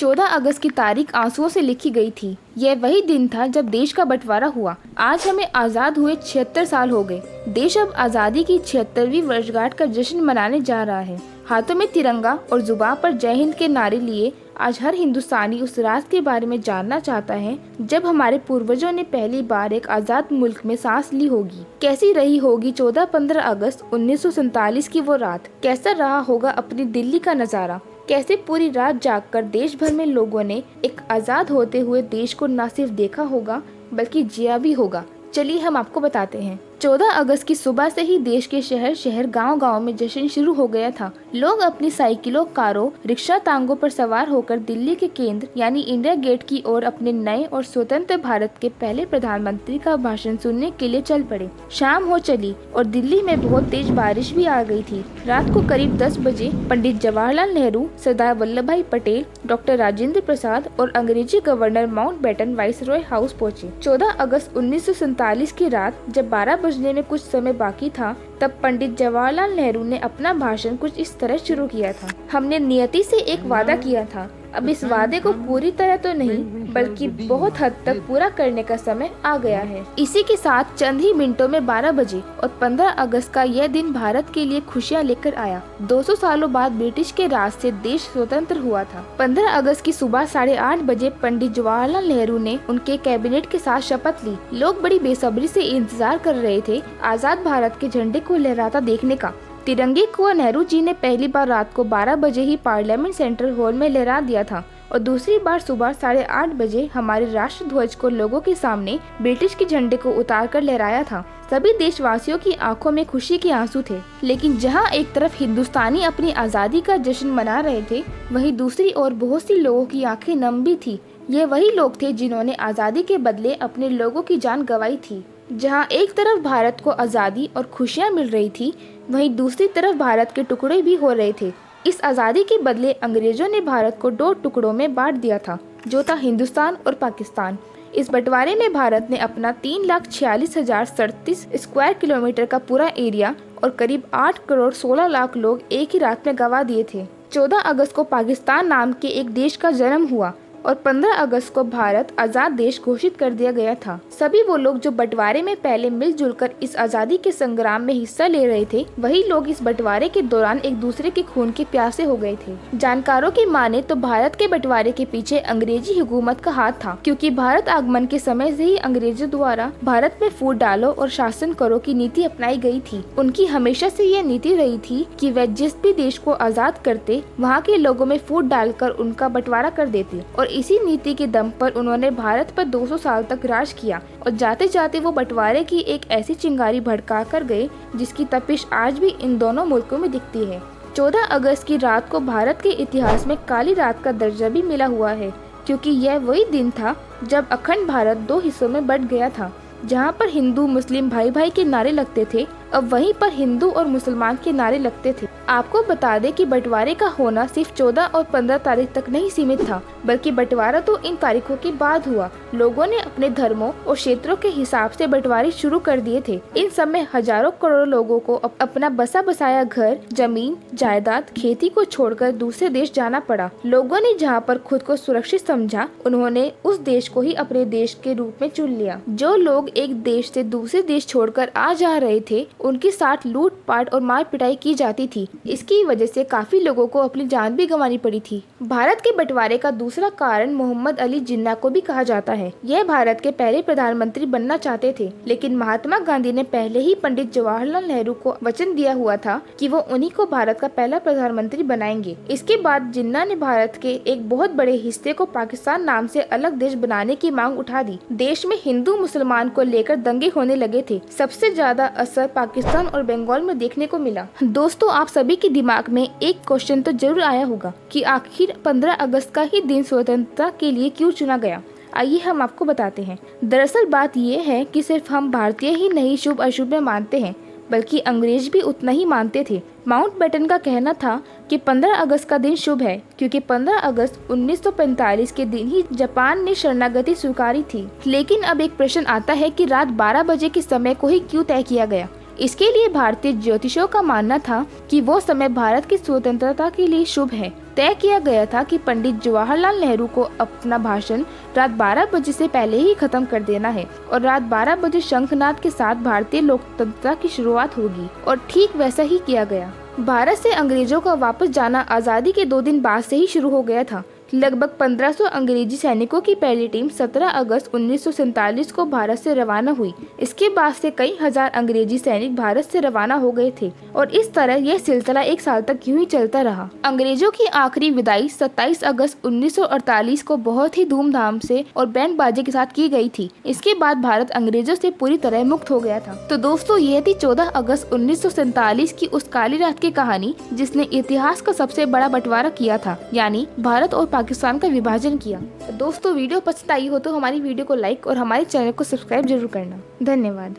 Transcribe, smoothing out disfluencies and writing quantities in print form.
14 अगस्त की तारीख आंसुओं से लिखी गई थी। यह वही दिन था जब देश का बंटवारा हुआ। आज हमें आज़ाद हुए 76 साल हो गए। देश अब आज़ादी की 76वीं वर्षगांठ का जश्न मनाने जा रहा है। हाथों में तिरंगा और जुबान पर जय हिंद के नारे लिए आज हर हिंदुस्तानी उस रात के बारे में जानना चाहता है जब हमारे पूर्वजों ने पहली बार एक आज़ाद मुल्क में सांस ली होगी। कैसी रही होगी 14-15 अगस्त 1947 की वो रात। कैसा रहा होगा अपनी दिल्ली का नज़ारा। कैसे पूरी रात जागकर देश भर में लोगों ने एक आज़ाद होते हुए देश को न सिर्फ देखा होगा बल्कि जिया भी होगा। चलिए हम आपको बताते हैं। 14 अगस्त की सुबह से ही देश के शहर शहर गांव-गांव में जश्न शुरू हो गया था। लोग अपनी साइकिलों, कारों, रिक्शा, तांगों पर सवार होकर दिल्ली के केंद्र यानी इंडिया गेट की ओर अपने नए और स्वतंत्र भारत के पहले प्रधानमंत्री का भाषण सुनने के लिए चल पड़े। शाम हो चली और दिल्ली में बहुत तेज बारिश भी आ गई थी। रात को करीब 10 बजे पंडित जवाहरलाल नेहरू, सरदार वल्लभ भाई पटेल, डॉक्टर राजेंद्र प्रसाद और अंग्रेजी गवर्नर माउंटबेटन वाइसरॉय हाउस पहुंचे। 14 अगस्त 1947 की रात जब 12 बजने में कुछ समय बाकी था तब पंडित जवाहरलाल नेहरू ने अपना भाषण कुछ इस तरह शुरू किया था। हमने नियति से एक वादा किया था। अब इस वादे को पूरी तरह तो नहीं बल्कि बहुत हद तक पूरा करने का समय आ गया है। इसी के साथ चंद ही मिनटों में 12 बजे और 15 अगस्त का यह दिन भारत के लिए खुशियां लेकर आया। 200 सालों बाद ब्रिटिश के राज से देश स्वतंत्र हुआ था। 15 अगस्त की सुबह 8:30 बजे पंडित जवाहरलाल नेहरू ने उनके कैबिनेट के साथ शपथ ली। लोग बड़ी बेसब्री से इंतजार कर रहे थे आजाद भारत के झंडे को लहराता देखने का। तिरंगे को नेहरू जी ने पहली बार रात को 12 बजे ही पार्लियामेंट सेंट्रल हॉल में लहरा दिया था और दूसरी बार सुबह 8:30 बजे हमारे राष्ट्र ध्वज को लोगों के सामने ब्रिटिश के झंडे को उतार कर लहराया था। सभी देशवासियों की आंखों में खुशी के आंसू थे। लेकिन जहां एक तरफ हिंदुस्तानी अपनी आज़ादी का जश्न मना रहे थे, वहीं दूसरी ओर बहुत सी लोगों की आंखें नम भी थी। ये वही लोग थे जिन्होंने आज़ादी के बदले अपने लोगों की जान गंवाई थी। जहां एक तरफ भारत को आज़ादी और खुशियां मिल रही थी, वहीं दूसरी तरफ भारत के टुकड़े भी हो रहे थे। इस आज़ादी के बदले अंग्रेजों ने भारत को 2 टुकड़ों में बांट दिया था, जो था हिंदुस्तान और पाकिस्तान। इस बंटवारे में भारत ने अपना 3,46,037 स्क्वायर किलोमीटर का पूरा एरिया और करीब 8 करोड़ 16 लाख लोग एक ही रात में गंवा दिए थे। 14 अगस्त को पाकिस्तान नाम के एक देश का जन्म हुआ और 15 अगस्त को भारत आज़ाद देश घोषित कर दिया गया था। सभी वो लोग जो बंटवारे में पहले मिलजुल कर इस आज़ादी के संग्राम में हिस्सा ले रहे थे, वही लोग इस बंटवारे के दौरान एक दूसरे के खून के प्यासे हो गए थे। जानकारों की माने तो भारत के बंटवारे के पीछे अंग्रेजी हुकूमत का हाथ था, क्योंकि भारत आगमन के समय से ही अंग्रेजों द्वारा भारत में फूट डालो और शासन करो की नीति अपनाई गई थी। उनकी हमेशा से ये नीति रही थी कि वह जिस भी देश को आज़ाद करते, वहाँ के लोगों में फूट डालकर उनका बंटवारा कर देते और इसी नीति के दम पर उन्होंने भारत पर 200 साल तक राज किया और जाते जाते वो बंटवारे की एक ऐसी चिंगारी भड़का कर गए जिसकी तपिश आज भी इन दोनों मुल्कों में दिखती है। 14 अगस्त की रात को भारत के इतिहास में काली रात का दर्जा भी मिला हुआ है, क्योंकि यह वही दिन था जब अखंड भारत 2 हिस्सों में बंट गया था। जहाँ पर हिंदू मुस्लिम भाई भाई के नारे लगते थे, अब वहीं पर हिंदू और मुसलमान के नारे लगते थे। आपको बता दें कि बंटवारे का होना सिर्फ 14 और 15 तारीख तक नहीं सीमित था, बल्कि बंटवारा तो इन तारीखों के बाद हुआ। लोगों ने अपने धर्मों और क्षेत्रों के हिसाब से बंटवारे शुरू कर दिए थे। इन समय हजारों करोड़ों लोगों को अपना बसा बसाया घर, जमीन, जायदाद, खेती को छोड़कर दूसरे देश जाना पड़ा। लोगों ने जहाँ पर खुद को सुरक्षित समझा, उन्होंने उस देश को ही अपने देश के रूप में चुन लिया। जो लोग एक देश से दूसरे देश छोड़कर आ जा रहे थे, उनके साथ लूट पाट और मार पिटाई की जाती थी। इसकी वजह से काफी लोगों को अपनी जान भी गंवानी पड़ी थी। भारत के बंटवारे का दूसरा कारण मोहम्मद अली जिन्ना को भी कहा जाता है। यह भारत के पहले प्रधानमंत्री बनना चाहते थे, लेकिन महात्मा गांधी ने पहले ही पंडित जवाहरलाल नेहरू को वचन दिया हुआ था कि वो उन्हीं को भारत का पहला प्रधानमंत्री बनाएंगे। इसके बाद जिन्ना ने भारत के एक बहुत बड़े हिस्से को पाकिस्तान नाम से अलग देश बनाने की मांग उठा दी। देश में हिंदू मुसलमान को लेकर दंगे होने लगे थे। सबसे ज्यादा असर पाकिस्तान और बंगाल में देखने को मिला। दोस्तों, आप सभी के दिमाग में एक क्वेश्चन तो जरूर आया होगा कि आखिर 15 अगस्त का ही दिन स्वतंत्रता के लिए क्यों चुना गया। आइए हम आपको बताते हैं। दरअसल बात यह है कि सिर्फ हम भारतीय ही नहीं शुभ अशुभ में मानते हैं, बल्कि अंग्रेज भी उतना ही मानते थे। माउंटबेटन का कहना था कि 15 अगस्त का दिन शुभ है, क्योंकि 15 अगस्त 1945 के दिन ही जापान ने शरणागति स्वीकारी थी। लेकिन अब एक प्रश्न आता है कि रात 12 बजे के समय को ही क्यों तय किया गया। इसके लिए भारतीय ज्योतिषों का मानना था कि वो समय भारत की स्वतंत्रता के लिए शुभ है। तय किया गया था कि पंडित जवाहरलाल नेहरू को अपना भाषण रात 12 बजे से पहले ही खत्म कर देना है और रात 12 बजे शंखनाद के साथ भारतीय लोकतंत्र की शुरुआत होगी, और ठीक वैसा ही किया गया। भारत से अंग्रेजों का वापस जाना आज़ादी के 2 दिन बाद से ही शुरू हो गया था। लगभग 1500 अंग्रेजी सैनिकों की पहली टीम 17 अगस्त 1947 को भारत से रवाना हुई। इसके बाद से कई हजार अंग्रेजी सैनिक भारत से रवाना हो गए थे और इस तरह यह सिलसिला 1 साल तक यूं ही चलता रहा। अंग्रेजों की आखिरी विदाई 27 अगस्त 1948 को बहुत ही धूमधाम से और बैंड बाजे के साथ की गई थी। इसके बाद भारत अंग्रेजों से पूरी तरह मुक्त हो गया था। तो दोस्तों, यह थी 14 अगस्त 1947 की उस काली रात की कहानी जिसने इतिहास का सबसे बड़ा बंटवारा किया था, यानी भारत और पाकिस्तान का विभाजन किया। दोस्तों, वीडियो पसंद आई हो तो हमारी वीडियो को लाइक और हमारे चैनल को सब्सक्राइब जरूर करना। धन्यवाद।